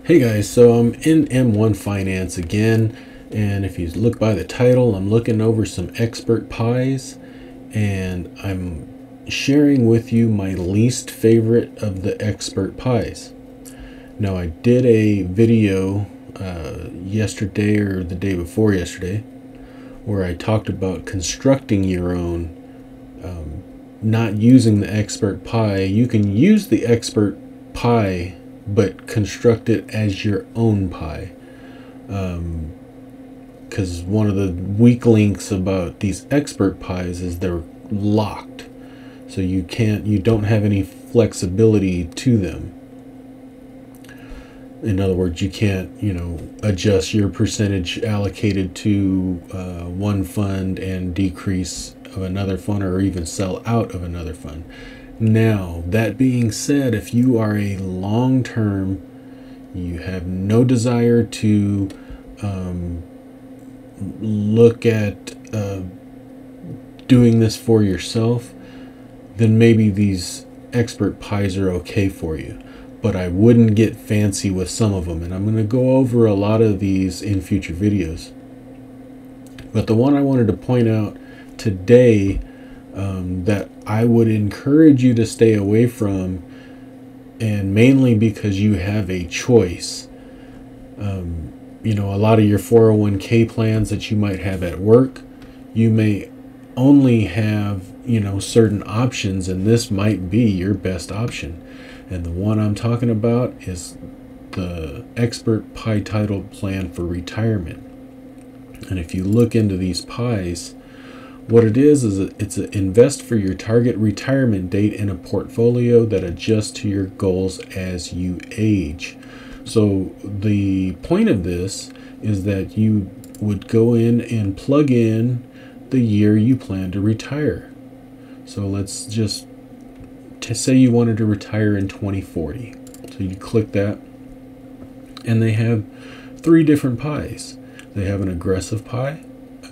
Hey guys, so I'm in M1 Finance again, and if you look by the title, I'm looking over some expert pies, and I'm sharing with you my least favorite of the expert pies. Now, I did a video yesterday or the day before yesterday where I talked about constructing your own, not using the expert pie. You can use the expert pie but construct it as your own pie, because one of the weak links about these expert pies is they're locked, so you don't have any flexibility to them. In other words, you can't adjust your percentage allocated to one fund and decrease of another fund, or even sell out of another fund. Now, that being said, if you are a long-term, you have no desire to look at doing this for yourself, then maybe these expert pies are okay for you. But I wouldn't get fancy with some of them, and I'm going to go over a lot of these in future videos. But the one I wanted to point out today, that I would encourage you to stay away from, and mainly because you have a choice. A lot of your 401k plans that you might have at work, you may only have certain options, and this might be your best option. And the one I'm talking about is the expert pie title plan for retirement. And if you look into these pies, what it is it's an invest for your target retirement date in a portfolio that adjusts to your goals as you age. So the point of this is that you would go in and plug in the year you plan to retire. So let's just say you wanted to retire in 2040. So you click that, and they have 3 different pies. They have an aggressive pie,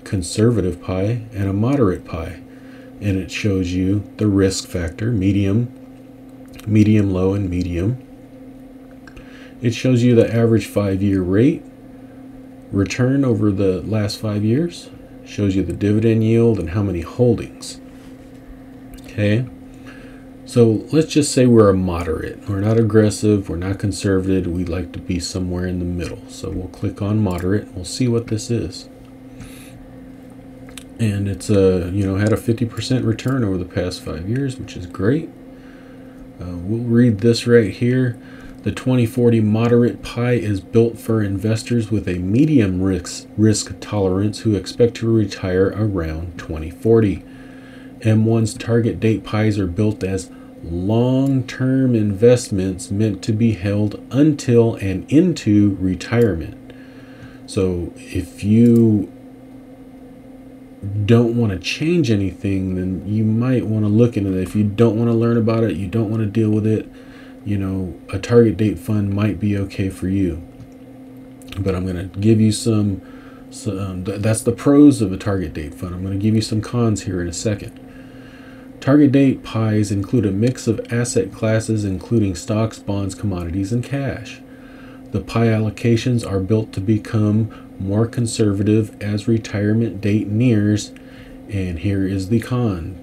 conservative pie, and a moderate pie, and it shows you the risk factor: medium, low, and medium. It shows you the average 5-year rate return over the last 5 years, shows you the dividend yield and how many holdings. Okay, so let's just say we're a moderate. We're not aggressive, we're not conservative, we like to be somewhere in the middle. So we'll click on moderate, we'll see what this is. And it's had a 50% return over the past 5 years, which is great. We'll read this right here. The 2040 moderate pie is built for investors with a medium risk tolerance who expect to retire around 2040. M1's target date pies are built as long-term investments meant to be held until and into retirement. So if you don't want to change anything, then you might want to look into it. If you don't want to learn about it, you don't want to deal with it, a target date fund might be okay for you. But I'm going to give you some that's the pros of a target date fund. I'm going to give you some cons here in a second. Target date pies include a mix of asset classes, including stocks, bonds, commodities, and cash. The pie allocations are built to become more conservative as retirement date nears, and here is the con,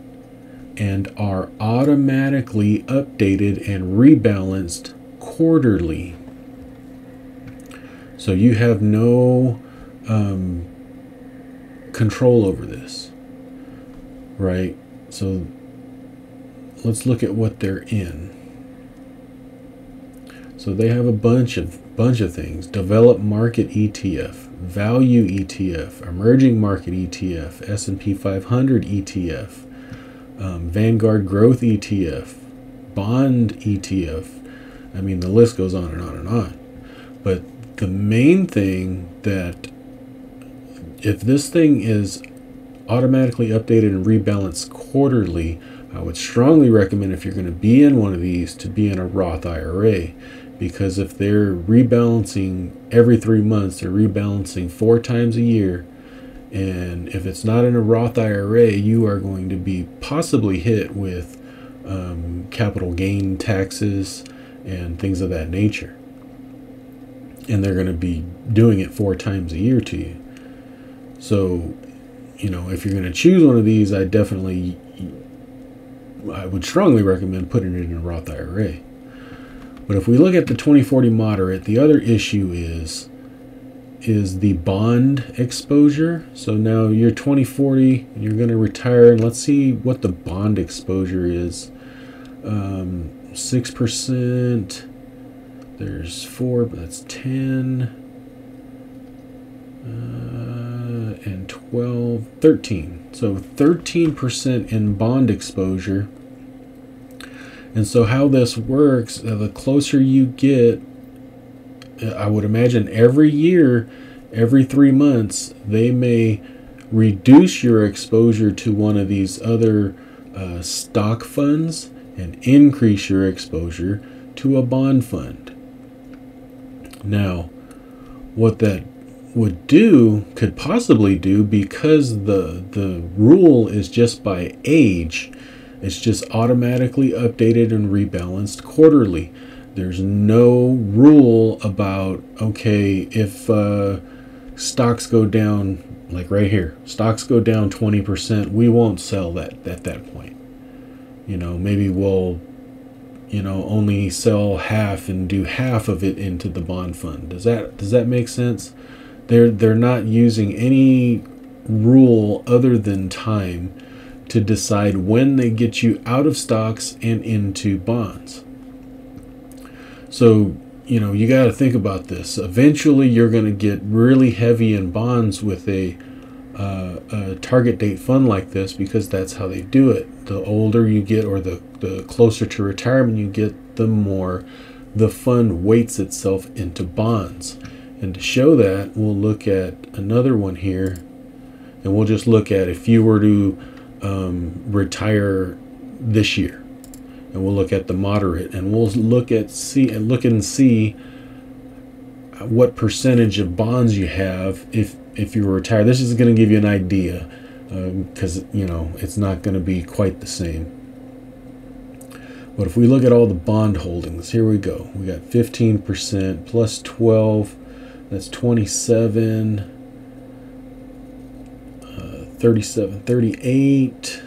and are automatically updated and rebalanced quarterly. So you have no control over this, right? So let's look at what they're in. So they have a bunch of things: developed market ETF, value ETF, emerging market ETF, S&P 500 ETF, Vanguard growth ETF, bond ETF. I mean, the list goes on and on and on. But the main thing, that if this thing is automatically updated and rebalanced quarterly, I would strongly recommend, if you're going to be in one of these, to be in a Roth IRA. Because if they're rebalancing every 3 months, they're rebalancing 4 times a year. And if it's not in a Roth IRA, you are going to be possibly hit with capital gain taxes and things of that nature. and they're going to be doing it 4 times a year to you. So, you know, if you're going to choose one of these, I would strongly recommend putting it in a Roth IRA. But if we look at the 2040 moderate, the other issue is the bond exposure. So now you're 2040, you're going to retire, and let's see what the bond exposure is. 6%, there's 4, but that's 10, and 12, 13. So 13% in bond exposure. And so how this works, the closer you get, I would imagine every year, every 3 months, they may reduce your exposure to one of these other stock funds and increase your exposure to a bond fund. Now, what that could possibly do, because the rule is just by age, it's just automatically updated and rebalanced quarterly. There's no rule about, okay, if stocks go down, like right here, stocks go down 20%, we won't sell that at that point. You know, maybe we'll, you know, only sell half and do half of it into the bond fund. Does that make sense? They're not using any rule other than time to decide when they get you out of stocks and into bonds. So, you know, you got to think about this. Eventually, you're going to get really heavy in bonds with a target date fund like this, because that's how they do it. The older you get, or the closer to retirement you get, the more the fund weights itself into bonds. And to show that, we'll look at another one here, and we'll just look at if you were to retire this year, and we'll look at the moderate, and we'll look and see what percentage of bonds you have if you were retired. This is going to give you an idea, because you know it's not going to be quite the same. But if we look at all the bond holdings, here we go. We got 15% plus 12, that's 27. 37, 38,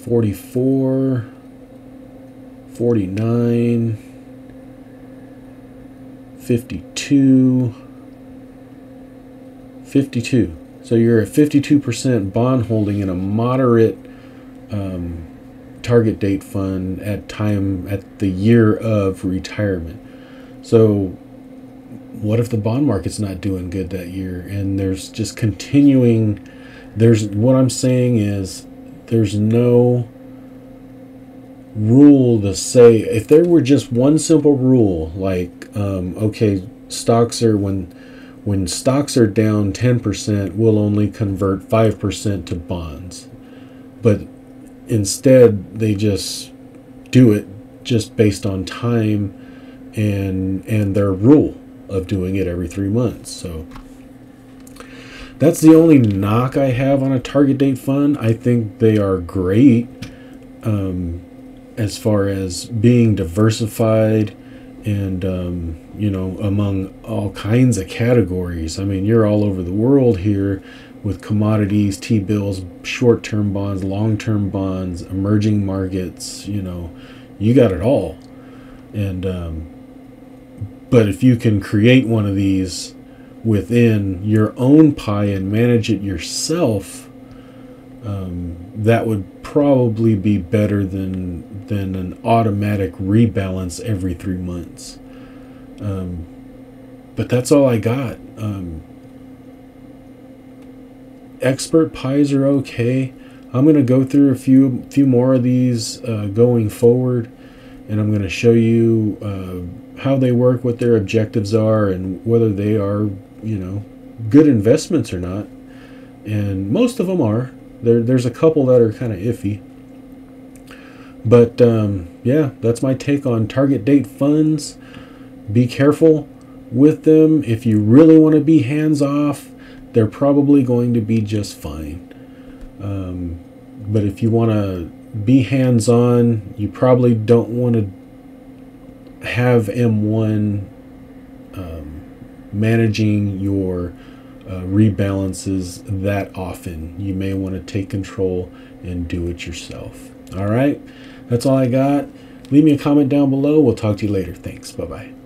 44, 49, 52, 52. So you're at 52% bond holding in a moderate target date fund at the year of retirement. So what if the bond market's not doing good that year, and there's just continuing? What I'm saying is, there's no rule to say, if there were just one simple rule, like, okay, stocks are, when stocks are down 10%, we'll only convert 5% to bonds. But instead, they just do it just based on time and their rule of doing it every 3 months. So that's the only knock I have on a target date fund. I think they are great as far as being diversified and you know, among all kinds of categories. I mean, you're all over the world here with commodities, T-bills, short-term bonds, long-term bonds, emerging markets. You know, you got it all. And but if you can create one of these within your own pie and manage it yourself, that would probably be better than an automatic rebalance every 3 months. But that's all I got. Expert pies are okay. I'm going to go through a few more of these going forward, and I'm going to show you how they work, what their objectives are, and whether they are, you know, good investments or not. And most of them are. There's a couple that are kind of iffy. But yeah, that's my take on target date funds. Be careful with them. If you really want to be hands off, they're probably going to be just fine. But if you want to be hands on, you probably don't want to have M1 managing your rebalances that often. You may want to take control and do it yourself. All right, that's all I got. Leave me a comment down below. We'll talk to you later. Thanks. Bye-bye.